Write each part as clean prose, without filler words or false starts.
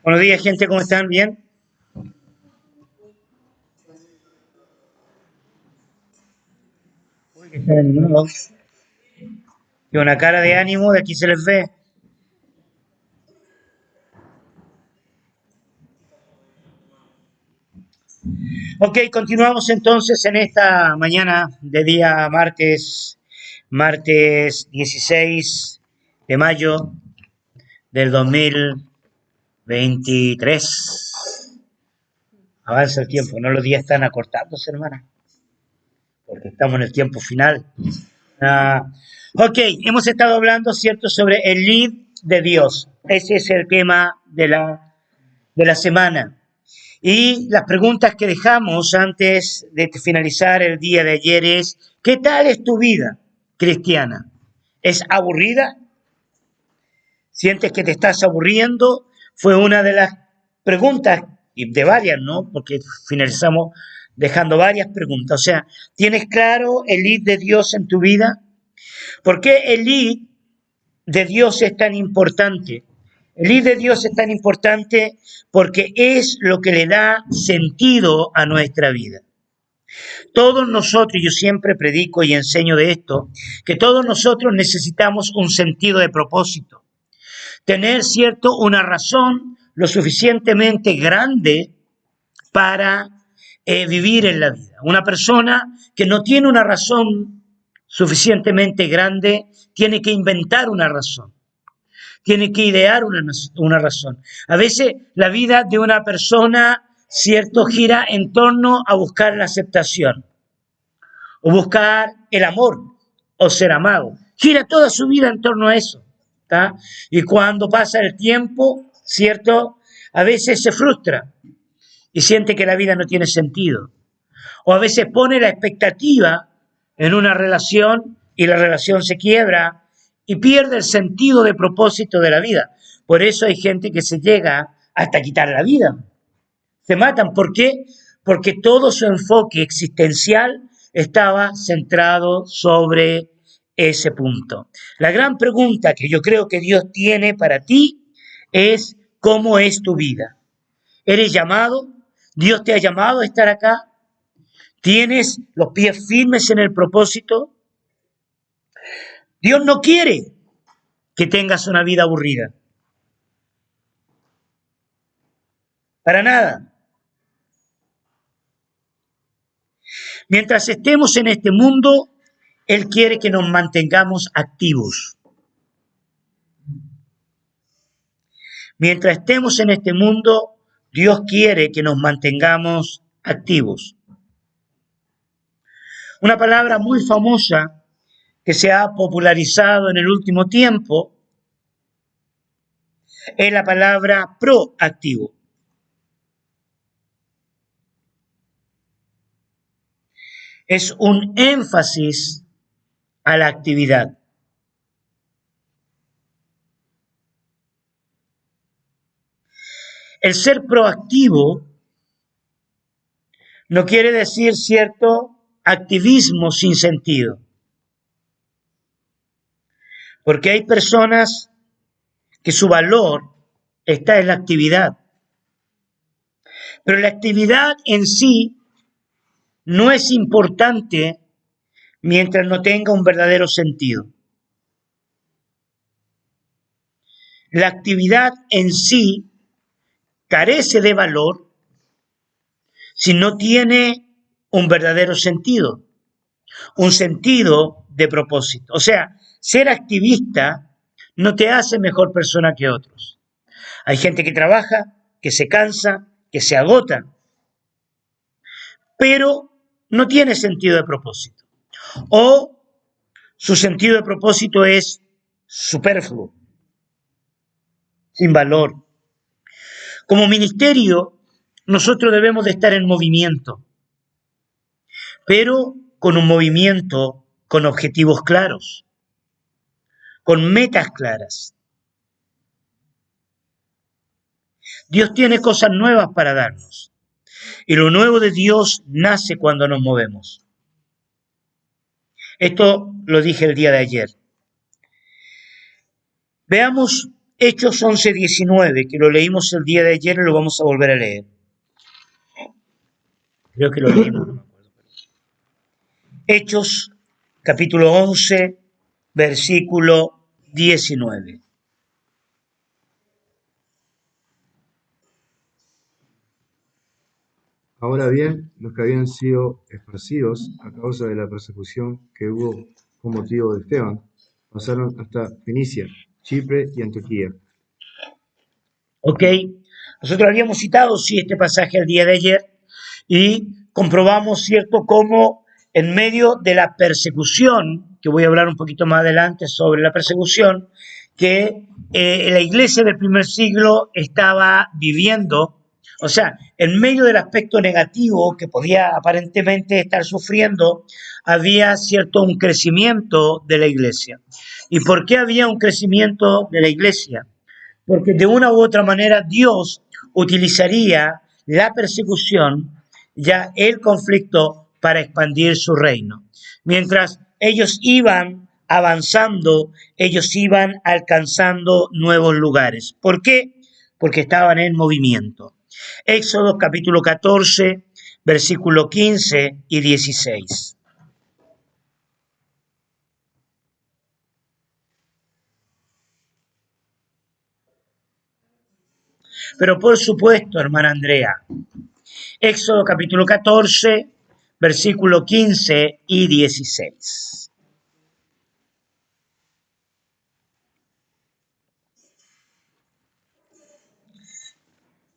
Buenos días, gente, ¿cómo están? ¿Bien? Uy, que están animados. Y una cara de ánimo, de aquí se les ve. Ok, continuamos entonces en esta mañana de día martes 16 de mayo del 2023. Avanza el tiempo, no los días están acortándose, hermana, porque estamos en el tiempo final. Ah, ok, hemos estado hablando, ¿cierto?, sobre el lead de Dios. Ese es el tema de la semana. Y las preguntas que dejamos antes de finalizar el día de ayer es, ¿qué tal es tu vida cristiana? ¿Es aburrida? ¿Sientes que te estás aburriendo? Fue una de las preguntas, y de varias, ¿no? Porque finalizamos dejando varias preguntas. O sea, ¿tienes claro el lead de Dios en tu vida? ¿Por qué el lead de Dios es tan importante? El lead de Dios es tan importante porque es lo que le da sentido a nuestra vida. Todos nosotros, yo siempre predico y enseño de esto, que todos nosotros necesitamos un sentido de propósito. Tener, cierto, una razón lo suficientemente grande para vivir en la vida. Una persona que no tiene una razón suficientemente grande tiene que inventar una razón. Tiene que idear una razón. A veces la vida de una persona, cierto, gira en torno a buscar la aceptación, o buscar el amor, o ser amado. Gira toda su vida en torno a eso. ¿Tá? Y cuando pasa el tiempo, cierto, a veces se frustra y siente que la vida no tiene sentido. O a veces pone la expectativa en una relación y la relación se quiebra y pierde el sentido de propósito de la vida. Por eso hay gente que se llega hasta quitar la vida. Se matan. ¿Por qué? Porque todo su enfoque existencial estaba centrado sobre ese punto. La gran pregunta que yo creo que Dios tiene para ti es, ¿cómo es tu vida? ¿Eres llamado? ¿Dios te ha llamado a estar acá? ¿Tienes los pies firmes en el propósito? Dios no quiere que tengas una vida aburrida. Para nada. Mientras estemos en este mundo, Él quiere que nos mantengamos activos. Mientras estemos en este mundo, Dios quiere que nos mantengamos activos. Una palabra muy famosa que se ha popularizado en el último tiempo es la palabra proactivo. Es un énfasis a la actividad. El ser proactivo no quiere decir, cierto, activismo sin sentido. Porque hay personas que su valor está en la actividad. Pero la actividad en sí no es importante mientras no tenga un verdadero sentido. La actividad en sí carece de valor si no tiene un verdadero sentido, un sentido de propósito. O sea, ser activista no te hace mejor persona que otros. Hay gente que trabaja, que se cansa, que se agota, pero no tiene sentido de propósito. O su sentido de propósito es superfluo, sin valor. Como ministerio, nosotros debemos de estar en movimiento, pero con un movimiento con objetivos claros, con metas claras. Dios tiene cosas nuevas para darnos, y lo nuevo de Dios nace cuando nos movemos. Esto lo dije el día de ayer. Veamos Hechos 11:19, que lo leímos el día de ayer y lo vamos a volver a leer. Creo que lo leímos, no me acuerdo. Hechos, capítulo 11, versículo 19. Ahora bien, los que habían sido esparcidos a causa de la persecución que hubo con motivo de Esteban, pasaron hasta Fenicia, Chipre y Antioquía. ¿Ok? Nosotros habíamos citado, sí, este pasaje el día de ayer y comprobamos, ¿cierto?, cómo en medio de la persecución, que voy a hablar un poquito más adelante sobre la persecución, que la iglesia del primer siglo estaba viviendo, o sea, en medio del aspecto negativo que podía aparentemente estar sufriendo, había cierto un crecimiento de la iglesia. ¿Y por qué había un crecimiento de la iglesia? Porque de una u otra manera Dios utilizaría la persecución, ya el conflicto, para expandir su reino. Mientras ellos iban avanzando, ellos iban alcanzando nuevos lugares. ¿Por qué? Porque estaban en movimiento. Éxodo capítulo 14, versículo 15 y 16. Pero por supuesto, hermana Andrea, Éxodo capítulo 14, versículo 15 y 16.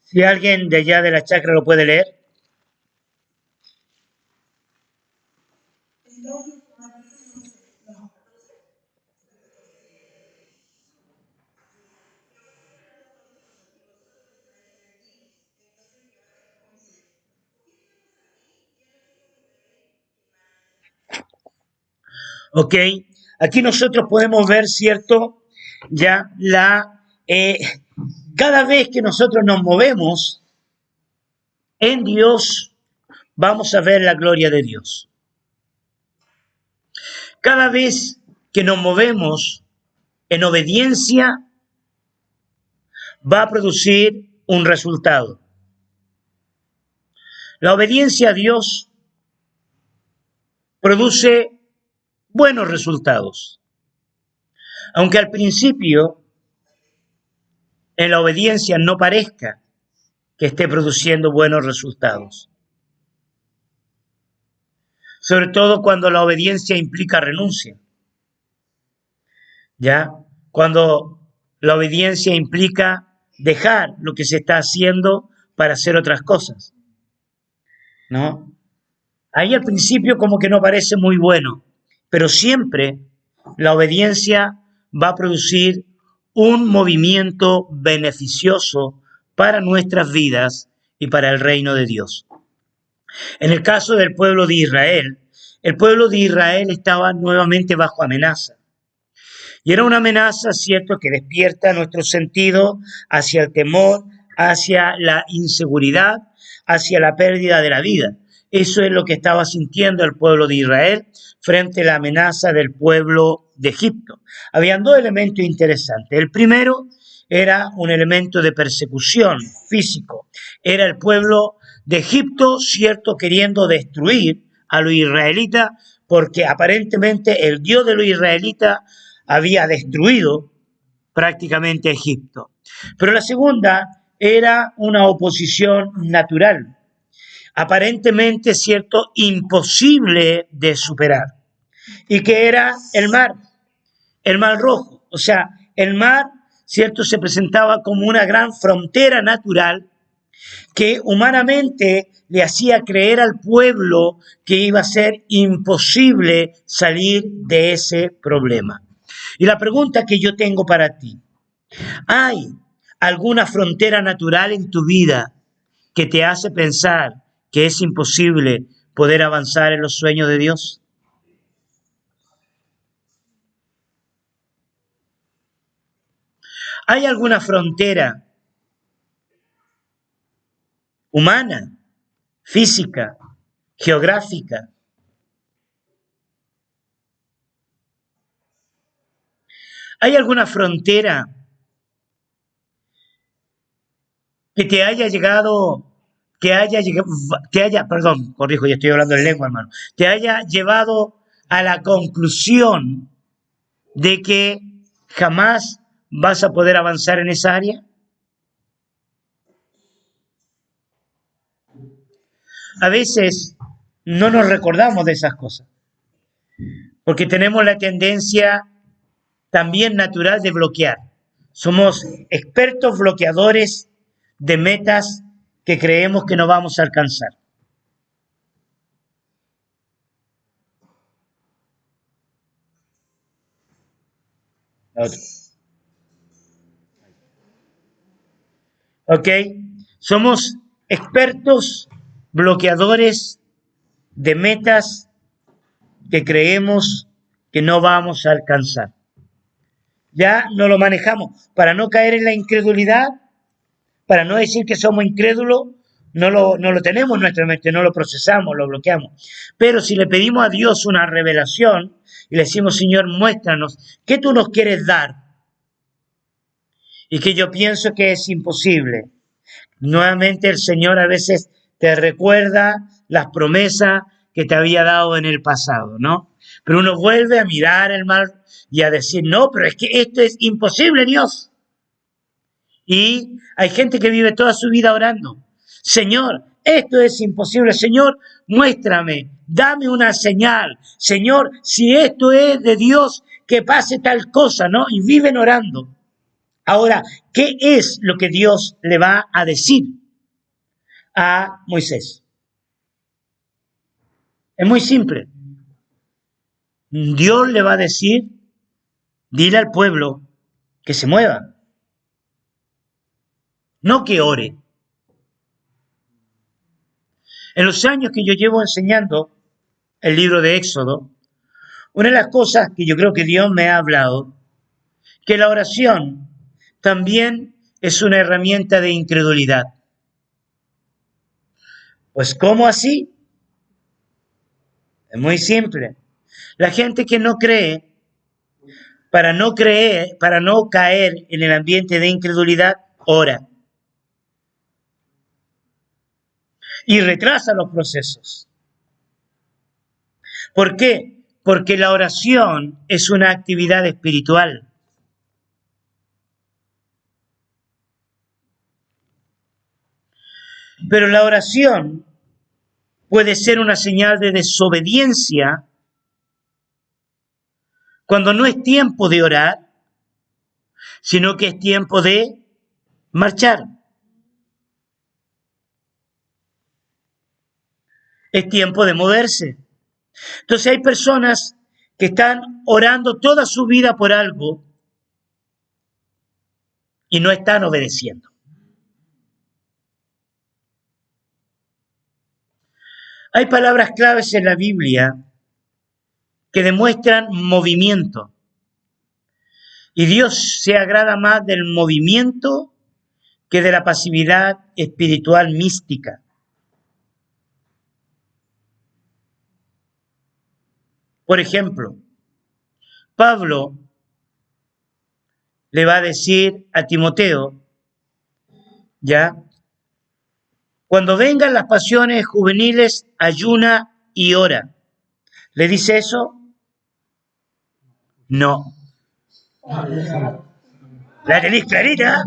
Si alguien de allá de la chacra lo puede leer. Ok, aquí nosotros podemos ver, ¿cierto? Ya cada vez que nosotros nos movemos en Dios, vamos a ver la gloria de Dios. Cada vez que nos movemos en obediencia, va a producir un resultado. La obediencia a Dios produce buenos resultados. Aunque al principio en la obediencia no parezca que esté produciendo buenos resultados. Sobre todo cuando la obediencia implica renuncia. ¿Ya? Cuando la obediencia implica dejar lo que se está haciendo para hacer otras cosas. ¿No? Ahí al principio como que no parece muy bueno, pero siempre la obediencia va a producir un movimiento beneficioso para nuestras vidas y para el reino de Dios. En el caso del pueblo de Israel, el pueblo de Israel estaba nuevamente bajo amenaza. Y era una amenaza, cierto, que despierta nuestro sentido hacia el temor, hacia la inseguridad, hacia la pérdida de la vida. Eso es lo que estaba sintiendo el pueblo de Israel frente a la amenaza del pueblo de Egipto. Habían dos elementos interesantes. El primero era un elemento de persecución físico. Era el pueblo de Egipto, cierto, queriendo destruir a los israelitas, porque aparentemente el Dios de los israelitas había destruido prácticamente Egipto. Pero la segunda era una oposición natural, aparentemente, cierto, imposible de superar, y que era el mar Rojo. O sea, el mar, cierto, se presentaba como una gran frontera natural que humanamente le hacía creer al pueblo que iba a ser imposible salir de ese problema. Y la pregunta que yo tengo para ti, ¿hay alguna frontera natural en tu vida que te hace pensar que es imposible poder avanzar en los sueños de Dios? ¿Hay alguna frontera humana, física, geográfica? ¿Hay alguna frontera que te haya llegado, perdón, corrijo, ya estoy hablando en lengua, hermano, te haya llevado a la conclusión de que jamás vas a poder avanzar en esa área? A veces no nos recordamos de esas cosas, porque tenemos la tendencia también natural de bloquear. Somos expertos bloqueadores de metas que creemos que no vamos a alcanzar. ¿Ok? Somos expertos bloqueadores de metas que creemos que no vamos a alcanzar. Ya no lo manejamos para no caer en la incredulidad, para no decir que somos incrédulos, no lo tenemos en nuestra mente, no lo procesamos, lo bloqueamos. Pero si le pedimos a Dios una revelación y le decimos, Señor, muéstranos, ¿qué tú nos quieres dar? Y que yo pienso que es imposible. Nuevamente el Señor a veces te recuerda las promesas que te había dado en el pasado, ¿no? Pero uno vuelve a mirar el mal y a decir, no, pero es que esto es imposible, Dios. Y hay gente que vive toda su vida orando. Señor, esto es imposible. Señor, muéstrame, dame una señal. Señor, si esto es de Dios, que pase tal cosa, ¿no? Y viven orando. Ahora, ¿qué es lo que Dios le va a decir a Moisés? Es muy simple. Dios le va a decir, dile al pueblo que se mueva, no que ore. En los años que yo llevo enseñando el libro de Éxodo, una de las cosas que yo creo que Dios me ha hablado, que la oración también es una herramienta de incredulidad. Pues, ¿cómo así? Es muy simple. La gente que no cree, para no caer en el ambiente de incredulidad, ora. Y retrasa los procesos. ¿Por qué? Porque la oración es una actividad espiritual. Pero la oración puede ser una señal de desobediencia cuando no es tiempo de orar, sino que es tiempo de marchar. Es tiempo de moverse. Entonces hay personas que están orando toda su vida por algo y no están obedeciendo. Hay palabras claves en la Biblia que demuestran movimiento. Y Dios se agrada más del movimiento que de la pasividad espiritual mística. Por ejemplo, Pablo le va a decir a Timoteo, ¿ya? Cuando vengan las pasiones juveniles, ayuna y ora. ¿Le dice eso? No. ¿La tenéis clarita?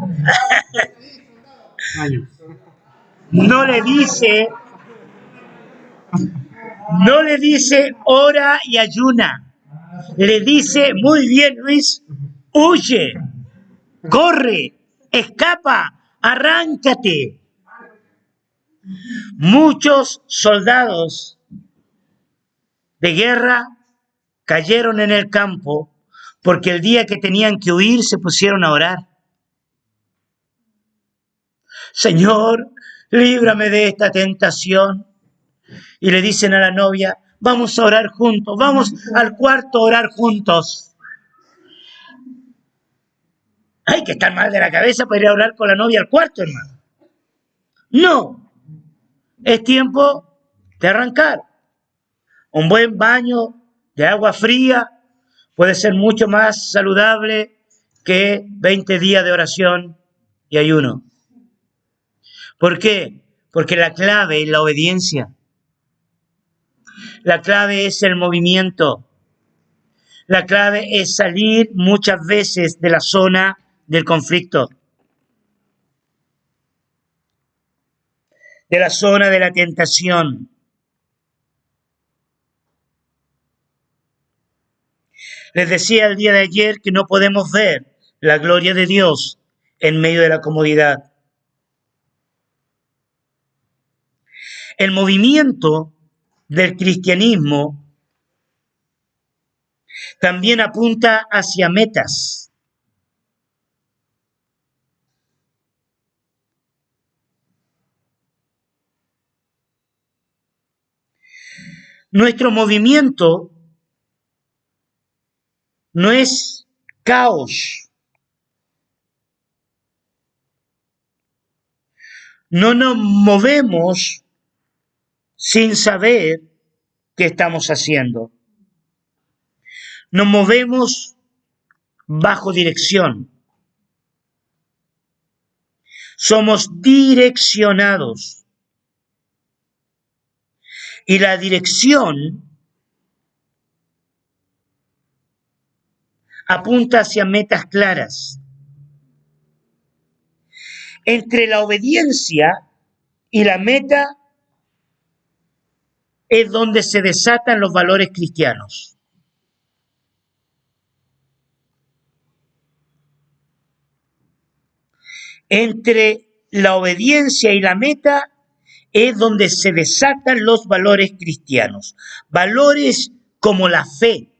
No le dice ora y ayuna. Le dice, muy bien, Luis, huye, corre, escapa, arráncate. Muchos soldados de guerra cayeron en el campo porque el día que tenían que huir se pusieron a orar. Señor, líbrame de esta tentación. Y le dicen a la novia, vamos a orar juntos, vamos al cuarto a orar juntos. Hay que estar mal de la cabeza para ir a orar con la novia al cuarto, hermano. No, es tiempo de arrancar. Un buen baño de agua fría puede ser mucho más saludable que 20 días de oración y ayuno. ¿Por qué? Porque la clave es la obediencia. La clave es el movimiento. La clave es salir muchas veces de la zona del conflicto, de la zona de la tentación. Les decía el día de ayer que no podemos ver la gloria de Dios en medio de la comodidad. El movimiento del cristianismo también apunta hacia metas. Nuestro movimiento no es caos. No nos movemos sin saber qué estamos haciendo. Nos movemos bajo dirección. Somos direccionados. Y la dirección apunta hacia metas claras. Entre la obediencia y la meta es donde se desatan los valores cristianos. Entre la obediencia y la meta es donde se desatan los valores cristianos. Valores como la fe.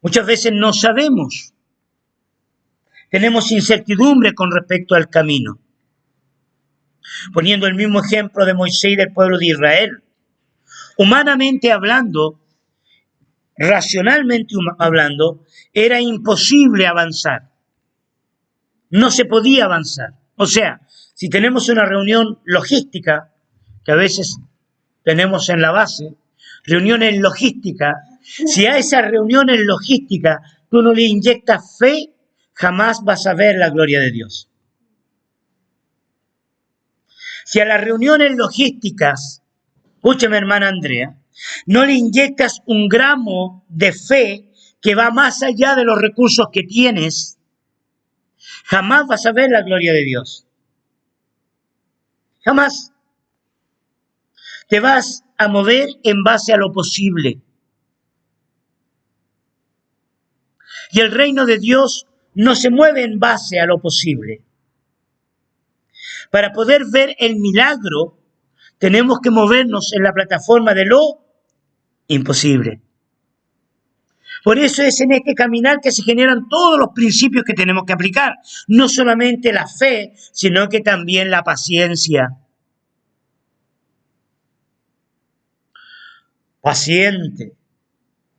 Muchas veces no sabemos. Tenemos incertidumbre con respecto al camino. Poniendo el mismo ejemplo de Moisés y del pueblo de Israel. Humanamente hablando, racionalmente hablando, era imposible avanzar. No se podía avanzar. O sea, si tenemos una reunión logística, que a veces tenemos en la base, reuniones logísticas, si a esas reuniones logísticas tú no le inyectas fe, jamás vas a ver la gloria de Dios. Si a las reuniones logísticas, escúchame hermana Andrea, no le inyectas un gramo de fe que va más allá de los recursos que tienes, jamás vas a ver la gloria de Dios. Jamás. Te vas a mover en base a lo posible. Y el reino de Dios no se mueve en base a lo posible. Para poder ver el milagro, tenemos que movernos en la plataforma de lo imposible. Por eso es en este caminar que se generan todos los principios que tenemos que aplicar. No solamente la fe, sino que también la paciencia. Paciente,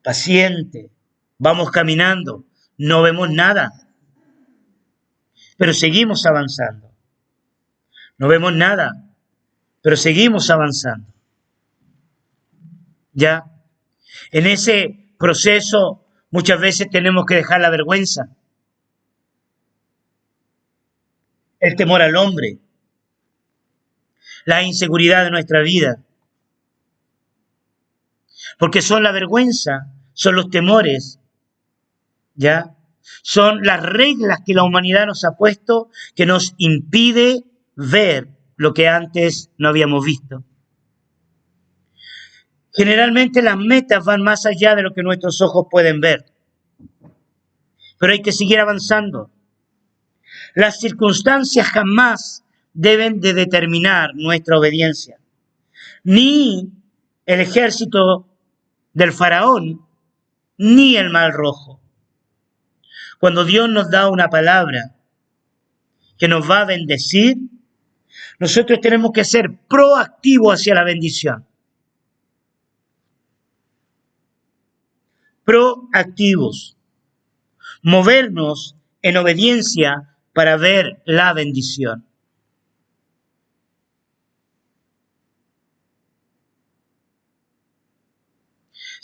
paciente. Vamos caminando, no vemos nada, pero seguimos avanzando. No vemos nada, pero seguimos avanzando. ¿Ya? En ese proceso muchas veces tenemos que dejar la vergüenza, el temor al hombre, la inseguridad de nuestra vida. Porque son la vergüenza, son los temores, ¿ya? Son las reglas que la humanidad nos ha puesto que nos impide ver lo que antes no habíamos visto. Generalmente las metas van más allá de lo que nuestros ojos pueden ver. Pero hay que seguir avanzando. Las circunstancias jamás deben de determinar nuestra obediencia. Ni el ejército del faraón, ni el mar rojo. Cuando Dios nos da una palabra que nos va a bendecir, nosotros tenemos que ser proactivos hacia la bendición. Proactivos. Movernos en obediencia para ver la bendición.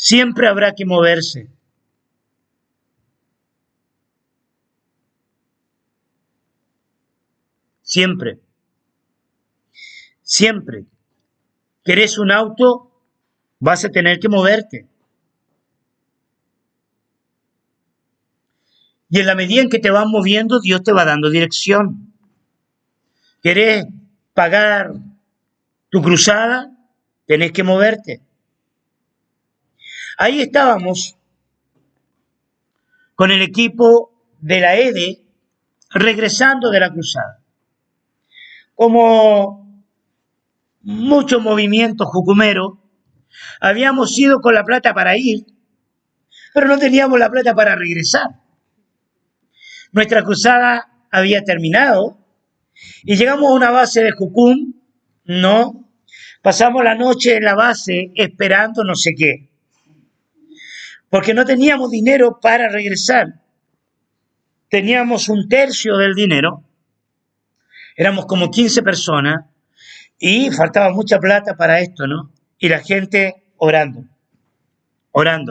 Siempre habrá que moverse. Siempre. Siempre. ¿Querés un auto? Vas a tener que moverte. Y en la medida en que te vas moviendo, Dios te va dando dirección. ¿Querés pagar tu cruzada? Tenés que moverte. Ahí estábamos con el equipo de la EDE regresando de la cruzada. Como mucho movimiento jucumero, habíamos ido con la plata para ir, pero no teníamos la plata para regresar. Nuestra cruzada había terminado y llegamos a una base de Jucum, no, pasamos la noche en la base esperando no sé qué, porque no teníamos dinero para regresar. Teníamos un tercio del dinero, éramos como 15 personas y faltaba mucha plata para esto, ¿no? Y la gente orando,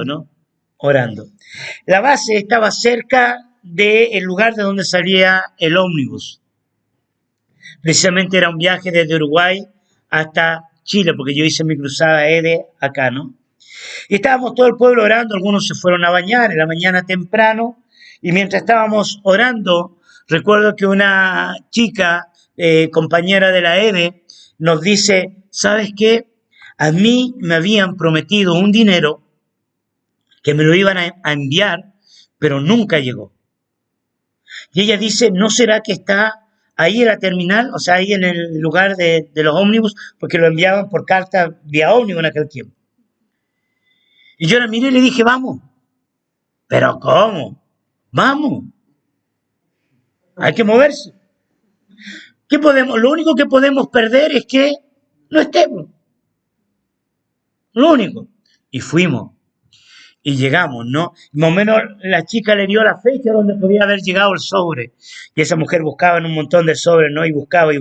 ¿no? Orando. La base estaba cerca del lugar de donde salía el ómnibus. Precisamente era un viaje desde Uruguay hasta Chile, porque yo hice mi cruzada EDE acá, ¿no? Y estábamos todo el pueblo orando, algunos se fueron a bañar en la mañana temprano, y mientras estábamos orando, recuerdo que una chica, compañera de la EDE, nos dice, ¿sabes qué? A mí me habían prometido un dinero que me lo iban a enviar, pero nunca llegó. Y ella dice, ¿no será que está ahí en la terminal, o sea, ahí en el lugar de los ómnibus, porque lo enviaban por carta vía ómnibus en aquel tiempo? Y yo la miré y le dije, vamos. ¿Pero cómo? Vamos. Hay que moverse. ¿Qué podemos? Lo único que podemos perder es que no estemos. Lo único. Y fuimos. Y llegamos, ¿no? Más o menos la chica le dio la fecha donde podía haber llegado el sobre. Y esa mujer buscaba en un montón de sobres, ¿no? Y buscaba.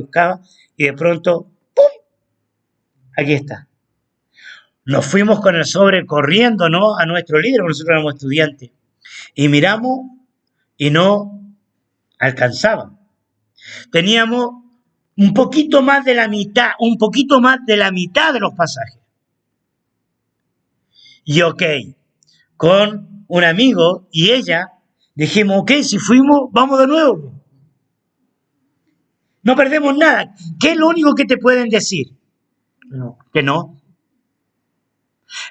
Y de pronto, ¡pum! Aquí está. Nos fuimos con el sobre corriendo, ¿no? A nuestro líder, porque nosotros éramos estudiantes. Y miramos y no alcanzaban. Teníamos un poquito más de la mitad de los pasajes. Y ok, con un amigo y ella, dijimos, ok, si fuimos, vamos de nuevo. No perdemos nada. ¿Qué es lo único que te pueden decir? No. Que no.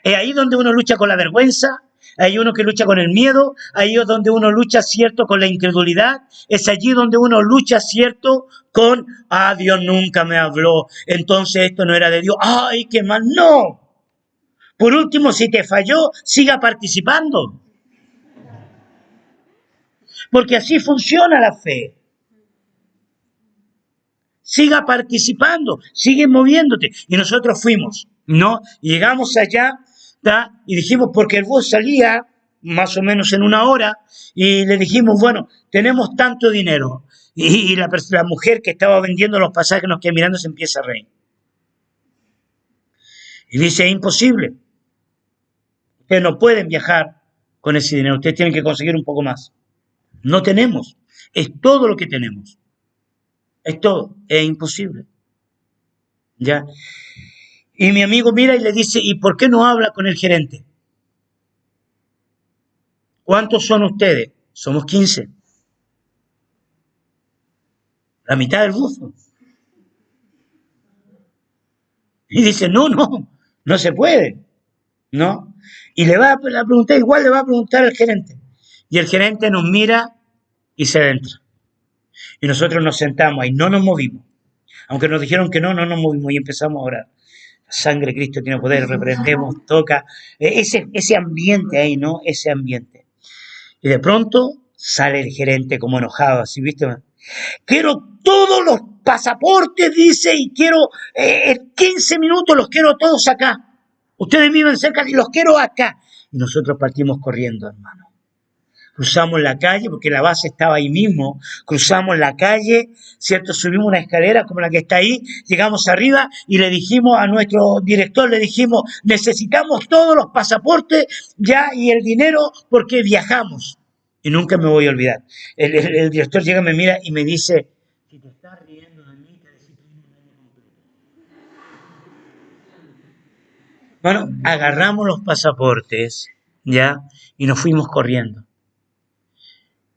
Es ahí donde uno lucha con la vergüenza, hay uno que lucha con el miedo, ahí es donde uno lucha, cierto, con la incredulidad, es allí donde uno lucha, cierto, con, Dios nunca me habló, entonces esto no era de Dios, ay, qué mal, no. Por último, si te falló, siga participando. Porque así funciona la fe. Siga participando, sigue moviéndote. Y nosotros fuimos, ¿no? Y llegamos allá, ¿tá? Y dijimos, porque el bus salía más o menos en una hora, y le dijimos, bueno, tenemos tanto dinero. Y la mujer que estaba vendiendo los pasajes nos queda mirando, se empieza a reír. Y dice, es imposible. Ustedes no pueden viajar con ese dinero, ustedes tienen que conseguir un poco más. No tenemos, es todo lo que tenemos. Es todo, es imposible. ¿Ya? Y mi amigo mira y le dice, ¿y por qué no habla con el gerente? ¿Cuántos son ustedes? Somos 15. La mitad del buzo. Y dice, no se puede. ¿No? Y le va a preguntar, igual le va a preguntar al gerente. Y el gerente nos mira y se entra. Y nosotros nos sentamos ahí, no nos movimos. Aunque nos dijeron que no nos movimos y empezamos a orar. La sangre de Cristo tiene poder, reprendemos, toca. Ese ambiente ahí, ¿no? Ese ambiente. Y de pronto sale el gerente como enojado, así, ¿viste? Quiero todos los pasaportes, dice, y quiero 15 minutos, los quiero todos acá. Ustedes viven cerca y los quiero acá. Y nosotros partimos corriendo, hermano. Cruzamos la calle, porque la base estaba ahí mismo, cruzamos la calle, ¿cierto? Subimos una escalera como la que está ahí, llegamos arriba y le dijimos a nuestro director, le dijimos, necesitamos todos los pasaportes ya y el dinero porque viajamos. Y nunca me voy a olvidar. El director llega, me mira y me dice, si te estás riendo de mí, te decís un año completo. Bueno, agarramos los pasaportes, ¿ya? Y nos fuimos corriendo.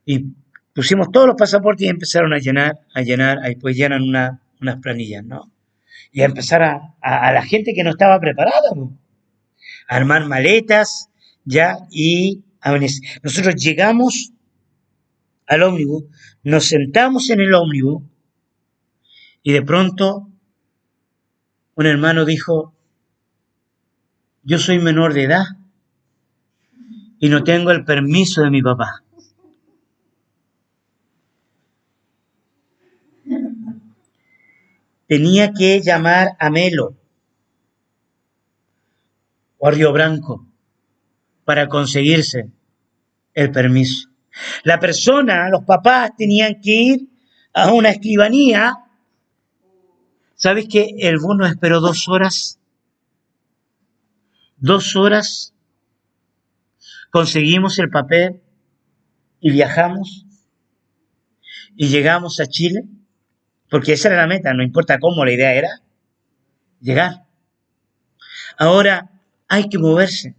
Y pusimos todos los pasaportes y empezaron a llenar, ahí pues llenan unas planillas, ¿no? Y a empezar a la gente que no estaba preparada, ¿no? A armar maletas, ¿ya? Y nosotros llegamos al ómnibus, nos sentamos en el ómnibus y de pronto un hermano dijo, yo soy menor de edad y no tengo el permiso de mi papá. Tenía que llamar a Melo o a Río Branco para conseguirse el permiso. La persona, los papás tenían que ir a una escribanía. ¿Sabes que el bono esperó 2 horas? 2 horas conseguimos el papel y viajamos y llegamos a Chile, porque esa era la meta, no importa cómo, la idea era llegar. Ahora hay que moverse,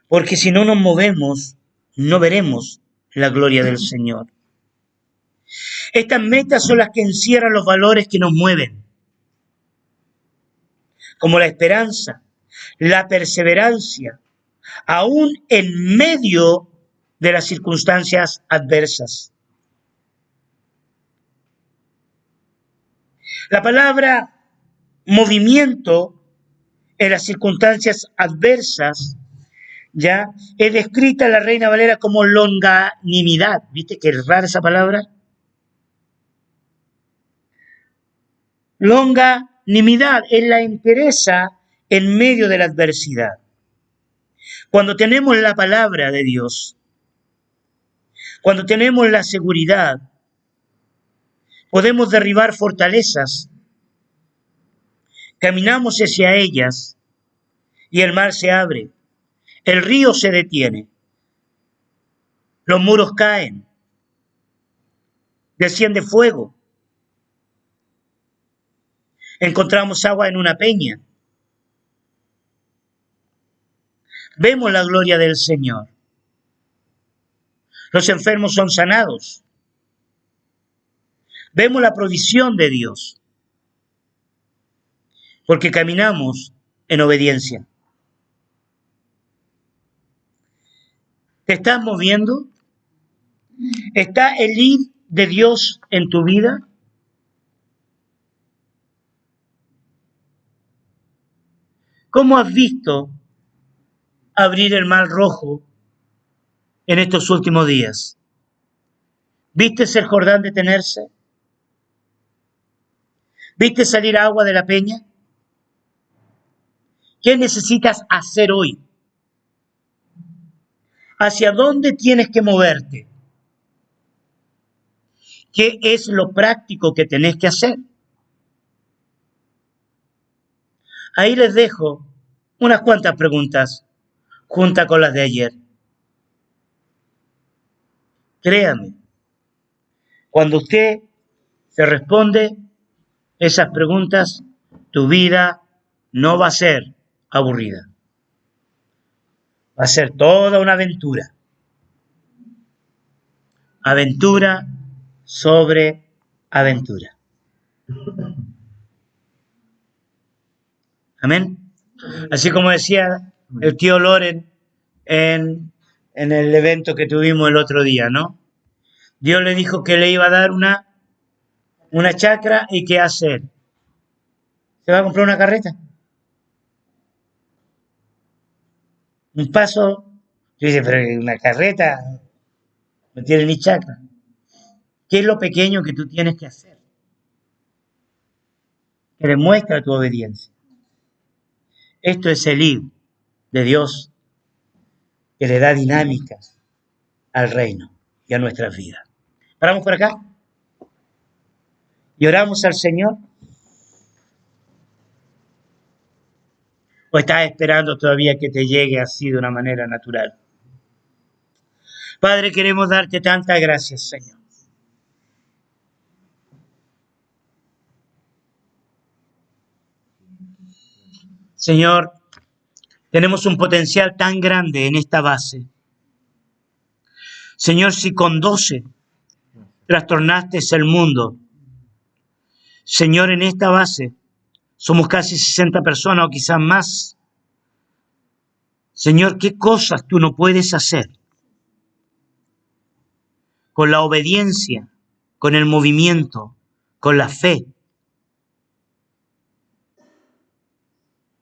porque si no nos movemos, no veremos la gloria del Señor. Estas metas son las que encierran los valores que nos mueven, como la esperanza, la perseverancia, aún en medio de las circunstancias adversas. La palabra movimiento en las circunstancias adversas ya es descrita en la Reina Valera como longanimidad. ¿Viste qué rara esa palabra? Longanimidad es la entereza en medio de la adversidad. Cuando tenemos la palabra de Dios, cuando tenemos la seguridad, podemos derribar fortalezas, caminamos hacia ellas y el mar se abre, el río se detiene, los muros caen, desciende fuego, encontramos agua en una peña, vemos la gloria del Señor, los enfermos son sanados, vemos la provisión de Dios, porque caminamos en obediencia. ¿Te estás moviendo? ¿Está el ir de Dios en tu vida? ¿Cómo has visto abrir el mar rojo en estos últimos días? ¿Viste el Jordán detenerse? ¿Viste salir agua de la peña? ¿Qué necesitas hacer hoy? ¿Hacia dónde tienes que moverte? ¿Qué es lo práctico que tenés que hacer? Ahí les dejo unas cuantas preguntas juntas con las de ayer. Créame, cuando usted se responde esas preguntas, tu vida no va a ser aburrida. Va a ser toda una aventura. Aventura sobre aventura. Amén. Así como decía el tío Loren en el evento que tuvimos el otro día, ¿no? Dios le dijo que le iba a dar una chacra y ¿qué hace él? ¿Se va a comprar una carreta? Un paso. Yo dice, pero una carreta no tiene ni chacra. ¿Qué es lo pequeño que tú tienes que hacer? Que demuestra tu obediencia. Esto es el ir de Dios, que le da dinámicas, al reino y a nuestras vidas. Paramos por acá y oramos al Señor. ¿O estás esperando todavía que te llegue así de una manera natural? Padre, queremos darte tantas gracias, Señor. Señor, tenemos un potencial tan grande en esta base. Señor, si con 12 trastornaste el mundo, Señor, en esta base somos casi 60 personas o quizás más. Señor, ¿qué cosas tú no puedes hacer? Con la obediencia, con el movimiento, con la fe.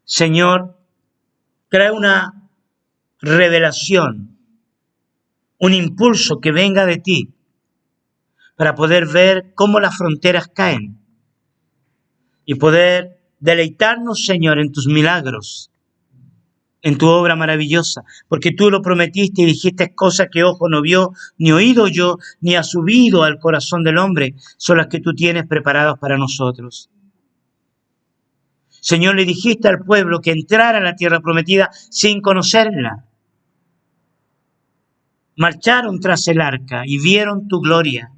Señor, trae una revelación, un impulso que venga de ti para poder ver cómo las fronteras caen y poder deleitarnos, Señor, en tus milagros, en tu obra maravillosa, porque tú lo prometiste y dijiste cosas que ojo no vio, ni oído yo, ni ha subido al corazón del hombre, son las que tú tienes preparadas para nosotros. Señor, le dijiste al pueblo que entrara a la tierra prometida sin conocerla. Marcharon tras el arca y vieron tu gloria.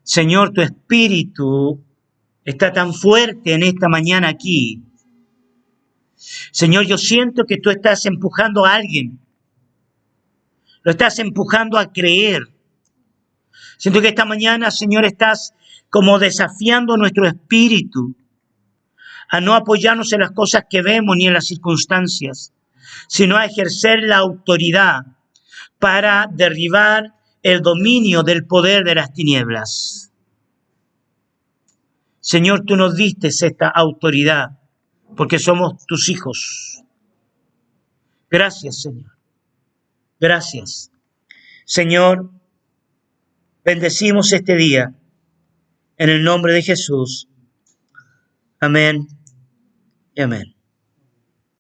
Señor, tu espíritu está tan fuerte en esta mañana aquí. Señor, yo siento que tú estás empujando a alguien. Lo estás empujando a creer. Siento que esta mañana, Señor, estás como desafiando nuestro espíritu a no apoyarnos en las cosas que vemos ni en las circunstancias, sino a ejercer la autoridad para derribar el dominio del poder de las tinieblas. Señor, tú nos diste esta autoridad porque somos tus hijos. Gracias, Señor. Gracias. Señor, bendecimos este día en el nombre de Jesús. Amén y amén.